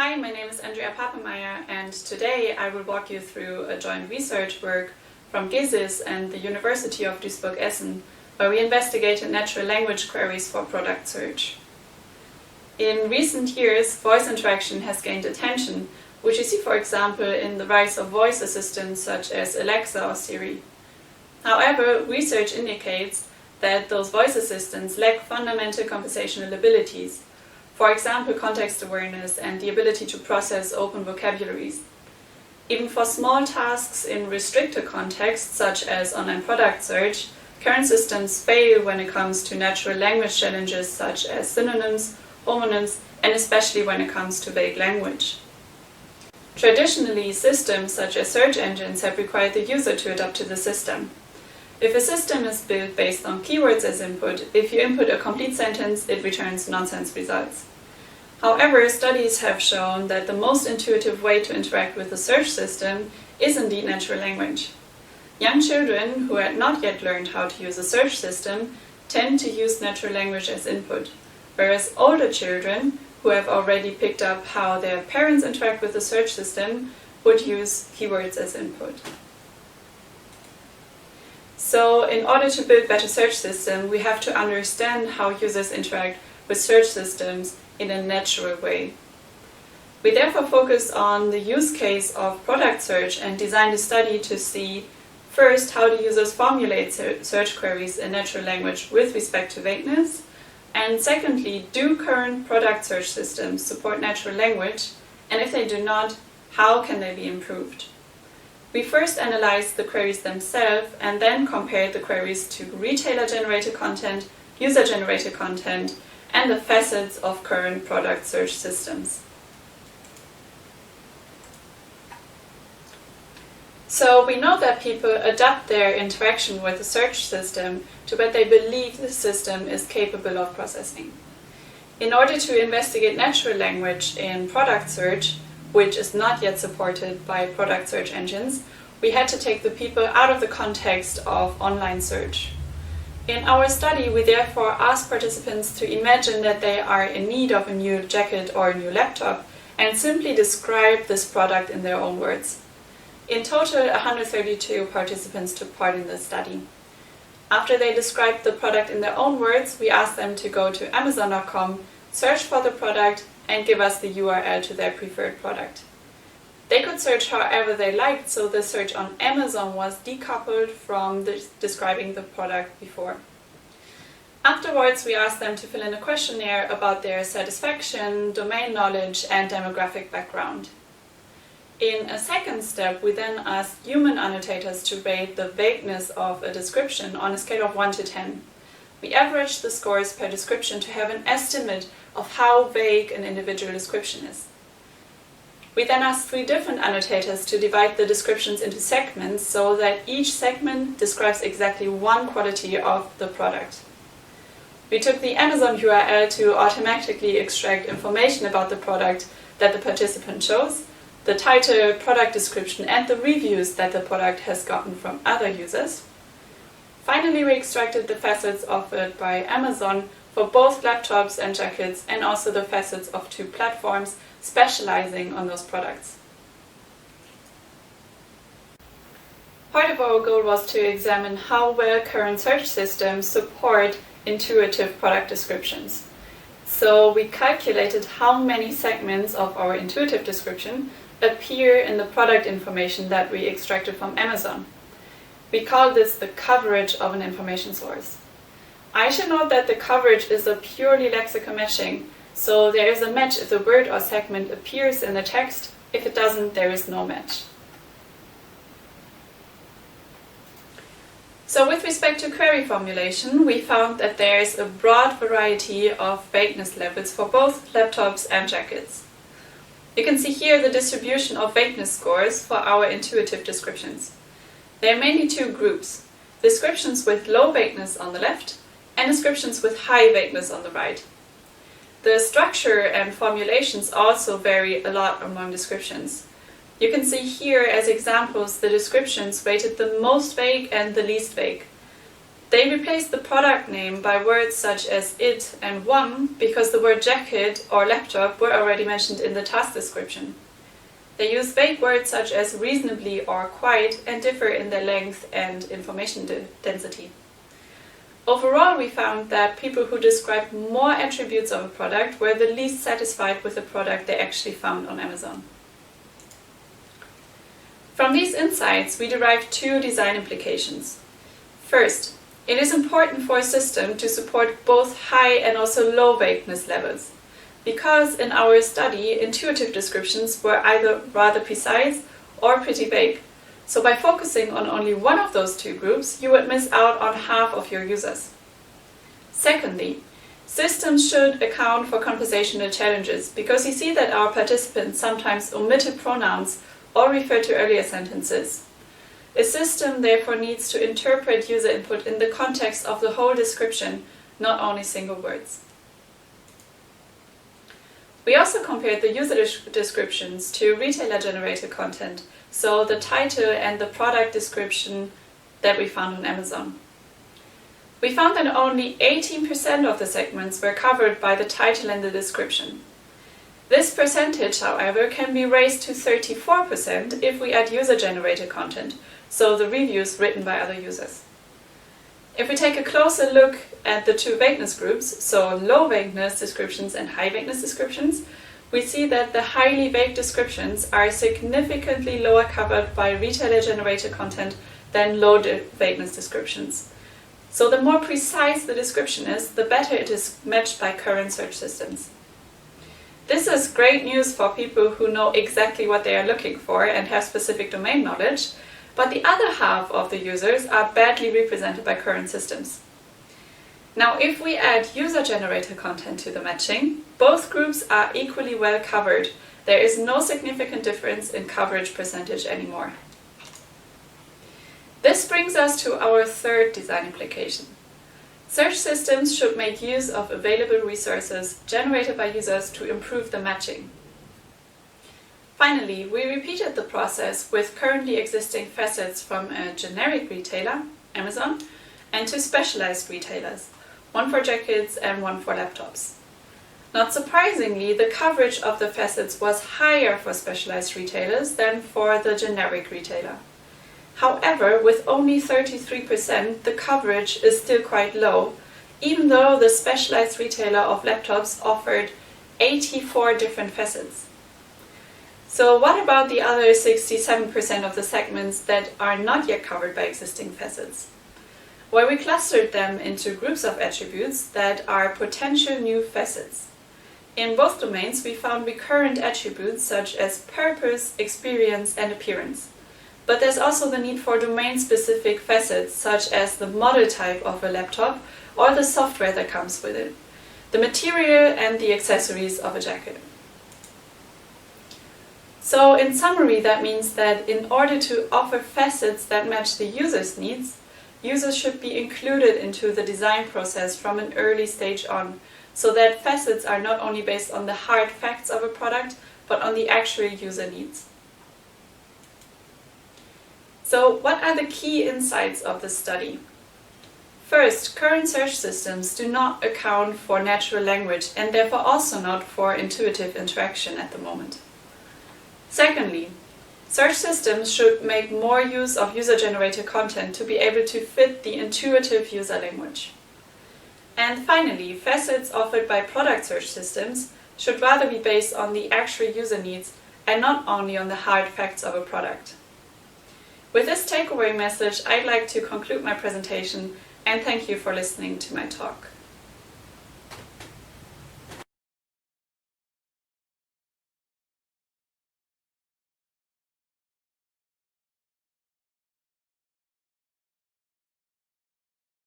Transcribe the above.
Hi, my name is Andrea Papenmeier, and today I will walk you through a joint research work from GESIS and the University of Duisburg-Essen, where we investigated natural language queries for product search. In recent years, voice interaction has gained attention, which you see, for example, in the rise of voice assistants such as Alexa or Siri. However, research indicates that those voice assistants lack fundamental conversational abilities. For example, context awareness and the ability to process open vocabularies. Even for small tasks in restricted contexts, such as online product search, current systems fail when it comes to natural language challenges such as synonyms, homonyms, and especially when it comes to vague language. Traditionally, systems such as search engines have required the user to adapt to the system. If a system is built based on keywords as input, if you input a complete sentence, it returns nonsense results. However, studies have shown that the most intuitive way to interact with a search system is indeed natural language. Young children who had not yet learned how to use a search system tend to use natural language as input, whereas older children who have already picked up how their parents interact with the search system would use keywords as input. So, in order to build better search systems, we have to understand how users interact with search systems in a natural way. We therefore focus on the use case of product search and designed a study to see, first, how do users formulate search queries in natural language with respect to vagueness, and secondly, do current product search systems support natural language, and if they do not, how can they be improved? We first analyzed the queries themselves and then compared the queries to retailer-generated content, user-generated content, and the facets of current product search systems. So we know that people adapt their interaction with the search system to what they believe the system is capable of processing. In order to investigate natural language in product search, which is not yet supported by product search engines, we had to take the people out of the context of online search. In our study, we therefore asked participants to imagine that they are in need of a new jacket or a new laptop and simply describe this product in their own words. In total, 132 participants took part in this study. After they described the product in their own words, we asked them to go to Amazon.com, search for the product, and give us the URL to their preferred product. They could search however they liked, so the search on Amazon was decoupled from describing the product before. Afterwards, we asked them to fill in a questionnaire about their satisfaction, domain knowledge, and demographic background. In a second step, we then asked human annotators to rate the vagueness of a description on a scale of 1 to 10. We averaged the scores per description to have an estimate of how vague an individual description is. We then asked 3 different annotators to divide the descriptions into segments so that each segment describes exactly one quality of the product. We took the Amazon URL to automatically extract information about the product that the participant chose, the title, product description, and the reviews that the product has gotten from other users. Finally, we extracted the facets offered by Amazon for both laptops and jackets, and also the facets of 2 platforms specializing on those products. Part of our goal was to examine how well current search systems support intuitive product descriptions. So we calculated how many segments of our intuitive description appear in the product information that we extracted from Amazon. We call this the coverage of an information source. I should note that the coverage is a purely lexical matching, so there is a match if the word or segment appears in the text. If it doesn't, there is no match. So with respect to query formulation, we found that there is a broad variety of vagueness levels for both laptops and jackets. You can see here the distribution of vagueness scores for our intuitive descriptions. There are mainly 2 groups: descriptions with low vagueness on the left and descriptions with high vagueness on the right. The structure and formulations also vary a lot among descriptions. You can see here as examples the descriptions rated the most vague and the least vague. They replaced the product name by words such as it and one because the word jacket or laptop were already mentioned in the task description. They use vague words such as reasonably or quite and differ in their length and information density. Overall, we found that people who described more attributes of a product were the least satisfied with the product they actually found on Amazon. From these insights, we derived two design implications. First, it is important for a system to support both high and also low vagueness levels, because in our study, intuitive descriptions were either rather precise or pretty vague. So by focusing on only one of those two groups, you would miss out on half of your users. Secondly, systems should account for conversational challenges, because you see that our participants sometimes omitted pronouns or refer to earlier sentences. A system therefore needs to interpret user input in the context of the whole description, not only single words. We also compared the user descriptions to retailer-generated content, so the title and the product description that we found on Amazon. We found that only 18% of the segments were covered by the title and the description. This percentage, however, can be raised to 34% if we add user-generated content, so the reviews written by other users. If we take a closer look at the two vagueness groups, so low vagueness descriptions and high vagueness descriptions, we see that the highly vague descriptions are significantly lower covered by retailer-generated content than low vagueness descriptions. So the more precise the description is, the better it is matched by current search systems. This is great news for people who know exactly what they are looking for and have specific domain knowledge, but the other half of the users are badly represented by current systems. Now, if we add user-generated content to the matching, both groups are equally well covered. There is no significant difference in coverage percentage anymore. This brings us to our third design implication. Search systems should make use of available resources generated by users to improve the matching. Finally, we repeated the process with currently existing facets from a generic retailer, Amazon, and two specialized retailers, one for jackets and one for laptops. Not surprisingly, the coverage of the facets was higher for specialized retailers than for the generic retailer. However, with only 33%, the coverage is still quite low, even though the specialized retailer of laptops offered 84 different facets. So what about the other 67% of the segments that are not yet covered by existing facets? Well, we clustered them into groups of attributes that are potential new facets. In both domains, we found recurrent attributes such as purpose, experience, and appearance. But there's also the need for domain-specific facets such as the model type of a laptop or the software that comes with it, the material and the accessories of a jacket. So in summary, that means that in order to offer facets that match the user's needs, users should be included into the design process from an early stage on, so that facets are not only based on the hard facts of a product, but on the actual user needs. So what are the key insights of this study? First, current search systems do not account for natural language and therefore also not for intuitive interaction at the moment. Secondly, search systems should make more use of user-generated content to be able to fit the intuitive user language. And finally, facets offered by product search systems should rather be based on the actual user needs and not only on the hard facts of a product. With this takeaway message, I'd like to conclude my presentation and thank you for listening to my talk.